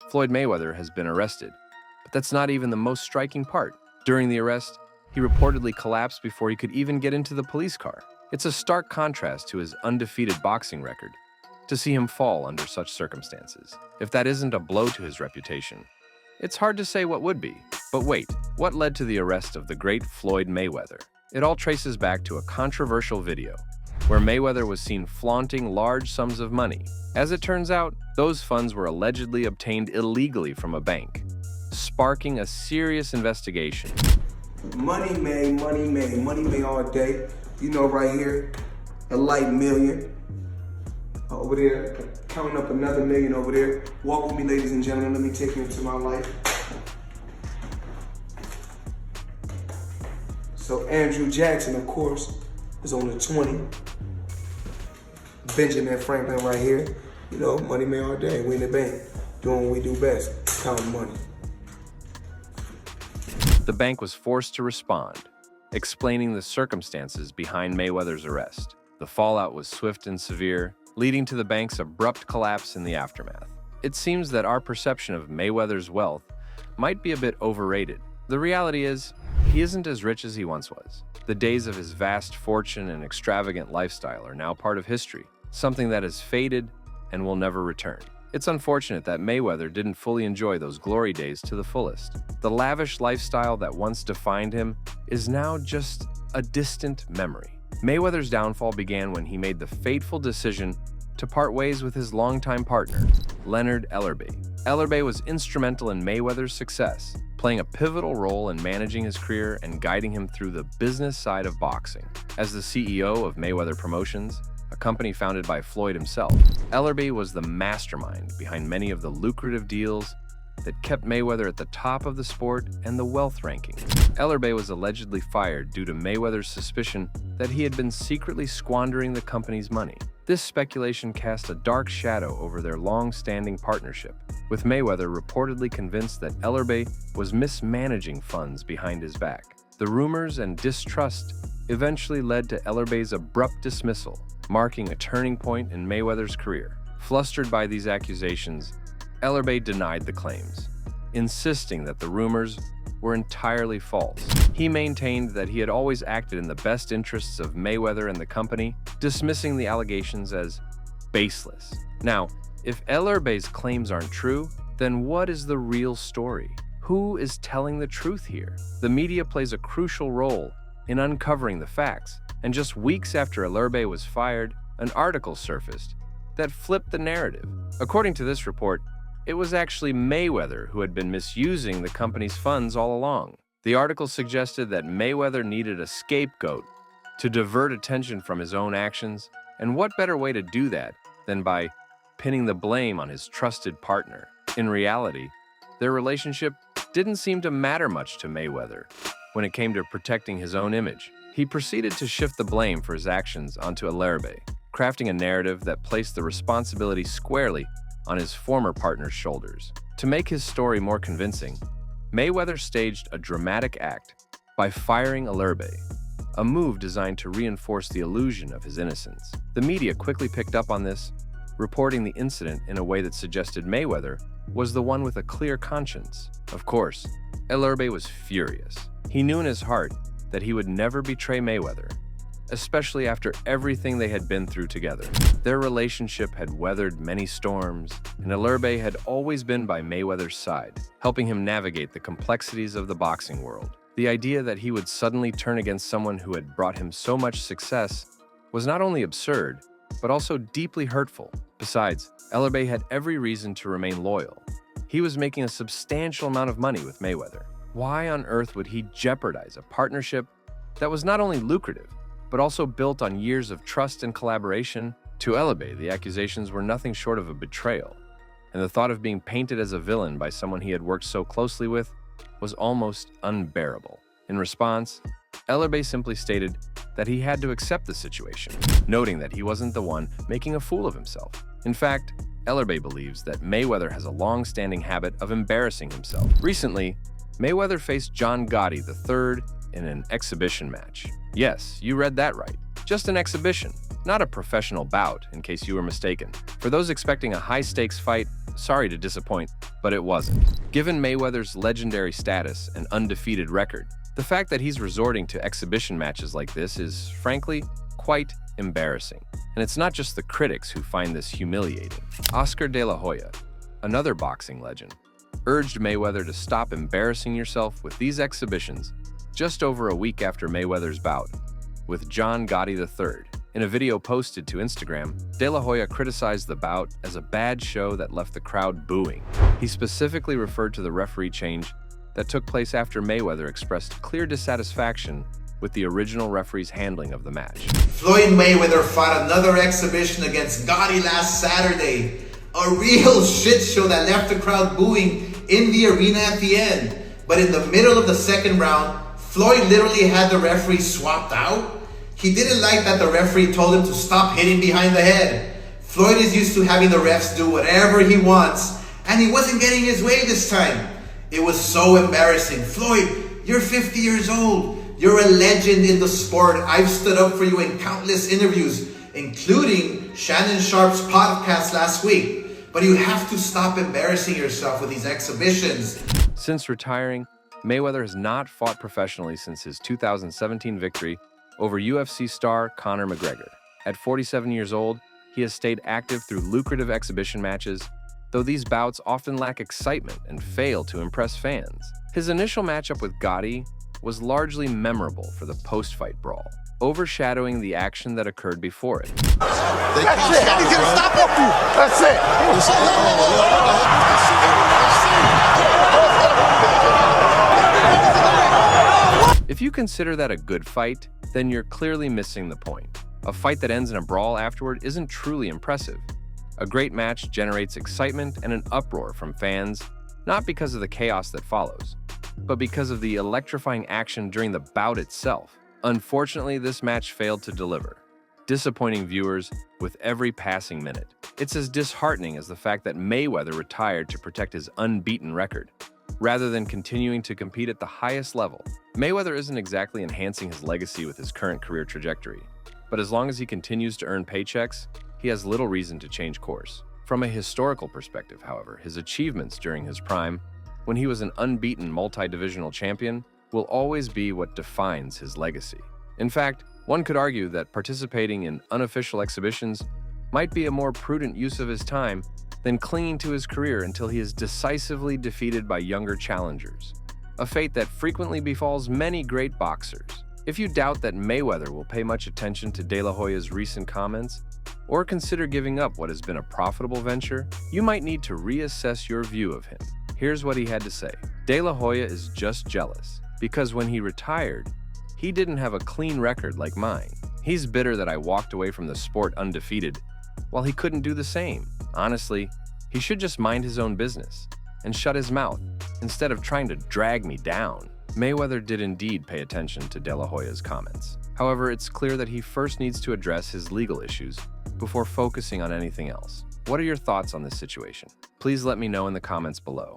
Floyd Mayweather has been arrested. But that's not even the most striking part. During the arrest, he reportedly collapsed before he could even get into the police car. It's a stark contrast to his undefeated boxing record to see him fall under such circumstances. If that isn't a blow to his reputation, it's hard to say what would be. But wait, what led to the arrest of the great Floyd Mayweather? It all traces back to a controversial video where Mayweather was seen flaunting large sums of money. As it turns out, those funds were allegedly obtained illegally from a bank, sparking a serious investigation. Money made all day. You know, right here, a light million. Over there, counting up another million over there. Walk with me, ladies and gentlemen. Let me take you into my life. So Andrew Jackson, of course, is on the 20. Benjamin Franklin right here. You know, money made all day. We in the bank, doing what we do best, counting money. The bank was forced to respond, explaining the circumstances behind Mayweather's arrest. The fallout was swift and severe, leading to the bank's abrupt collapse in the aftermath. It seems that our perception of Mayweather's wealth might be a bit overrated. The reality is, he isn't as rich as he once was. The days of his vast fortune and extravagant lifestyle are now part of history, something that has faded and will never return. It's unfortunate that Mayweather didn't fully enjoy those glory days to the fullest. The lavish lifestyle that once defined him is now just a distant memory. Mayweather's downfall began when he made the fateful decision to part ways with his longtime partner, Leonard Ellerbe. Ellerbe was instrumental in Mayweather's success, playing a pivotal role in managing his career and guiding him through the business side of boxing. As the CEO of Mayweather Promotions, a company founded by Floyd himself, Ellerbe was the mastermind behind many of the lucrative deals that kept Mayweather at the top of the sport and the wealth rankings. Ellerbe was allegedly fired due to Mayweather's suspicion that he had been secretly squandering the company's money. This speculation cast a dark shadow over their long-standing partnership, with Mayweather reportedly convinced that Ellerbe was mismanaging funds behind his back. The rumors and distrust eventually led to Ellerbe's abrupt dismissal, marking a turning point in Mayweather's career. Flustered by these accusations, Ellerbe denied the claims, insisting that the rumors were entirely false. He maintained that he had always acted in the best interests of Mayweather and the company, dismissing the allegations as baseless. Now, if Ellerbe's claims aren't true, then what is the real story? Who is telling the truth here? The media plays a crucial role in uncovering the facts, and just weeks after Ellerbe was fired, an article surfaced that flipped the narrative. According to this report, it was actually Mayweather who had been misusing the company's funds all along. The article suggested that Mayweather needed a scapegoat to divert attention from his own actions, and what better way to do that than by pinning the blame on his trusted partner? In reality, their relationship didn't seem to matter much to Mayweather when it came to protecting his own image. He proceeded to shift the blame for his actions onto Ellerbe, crafting a narrative that placed the responsibility squarely on his former partner's shoulders. To make his story more convincing, Mayweather staged a dramatic act by firing Ellerbe, a move designed to reinforce the illusion of his innocence. The media quickly picked up on this, reporting the incident in a way that suggested Mayweather was the one with a clear conscience. Of course, Ellerbe was furious. He knew in his heart that he would never betray Mayweather, especially after everything they had been through together. Their relationship had weathered many storms, and Ellerbe had always been by Mayweather's side, helping him navigate the complexities of the boxing world. The idea that he would suddenly turn against someone who had brought him so much success was not only absurd, but also deeply hurtful. Besides, Ellerbe had every reason to remain loyal. He was making a substantial amount of money with Mayweather. Why on earth would he jeopardize a partnership that was not only lucrative, but also built on years of trust and collaboration? To Ellerbe, the accusations were nothing short of a betrayal, and the thought of being painted as a villain by someone he had worked so closely with was almost unbearable. In response, Ellerbe simply stated that he had to accept the situation, noting that he wasn't the one making a fool of himself. In fact, Ellerbe believes that Mayweather has a long-standing habit of embarrassing himself. Recently, Mayweather faced John Gotti III in an exhibition match. Yes, you read that right. Just an exhibition. not a professional bout, in case you were mistaken. For those expecting a high-stakes fight, sorry to disappoint, but it wasn't. Given Mayweather's legendary status and undefeated record, the fact that he's resorting to exhibition matches like this is, frankly, quite embarrassing. And it's not just the critics who find this humiliating. Oscar de la Hoya, another boxing legend, urged Mayweather to stop embarrassing yourself with these exhibitions just over a week after Mayweather's bout with John Gotti III. In a video posted to Instagram, De La Hoya criticized the bout as a bad show that left the crowd booing. He specifically referred to the referee change that took place after Mayweather expressed clear dissatisfaction with the original referee's handling of the match. Floyd Mayweather fought another exhibition against Gotti last Saturday. A real shit show that left the crowd booing in the arena at the end. But in the middle of the second round, Floyd literally had the referee swapped out. He didn't like that the referee told him to stop hitting behind the head. Floyd is used to having the refs do whatever he wants, and he wasn't getting his way this time. It was so embarrassing. Floyd, you're 50 years old. You're a legend in the sport. I've stood up for you in countless interviews, including Shannon Sharp's podcast last week. But you have to stop embarrassing yourself with these exhibitions. Since retiring, Mayweather has not fought professionally since his 2017 victory over UFC star Conor McGregor. At 47 years old, he has stayed active through lucrative exhibition matches, though these bouts often lack excitement and fail to impress fans. His initial matchup with Gotti was largely memorable for the post-fight brawl, overshadowing the action that occurred before it. That's it. He's gonna stop him. That's it. If you consider that a good fight, then you're clearly missing the point. A fight that ends in a brawl afterward isn't truly impressive. A great match generates excitement and an uproar from fans, not because of the chaos that follows, but because of the electrifying action during the bout itself. Unfortunately, this match failed to deliver, disappointing viewers with every passing minute. It's as disheartening as the fact that Mayweather retired to protect his unbeaten record, rather than continuing to compete at the highest level. Mayweather isn't exactly enhancing his legacy with his current career trajectory, but as long as he continues to earn paychecks, he has little reason to change course. From a historical perspective, however, his achievements during his prime, when he was an unbeaten multi-divisional champion, will always be what defines his legacy. In fact, one could argue that participating in unofficial exhibitions might be a more prudent use of his time than clinging to his career until he is decisively defeated by younger challengers, a fate that frequently befalls many great boxers. If you doubt that Mayweather will pay much attention to De La Hoya's recent comments, or consider giving up what has been a profitable venture, you might need to reassess your view of him. Here's what he had to say. De La Hoya is just jealous, because when he retired, he didn't have a clean record like mine. He's bitter that I walked away from the sport undefeated, while he couldn't do the same. Honestly, he should just mind his own business and shut his mouth instead of trying to drag me down. Mayweather did indeed pay attention to De La Hoya's comments. However, it's clear that he first needs to address his legal issues before focusing on anything else. What are your thoughts on this situation? Please let me know in the comments below.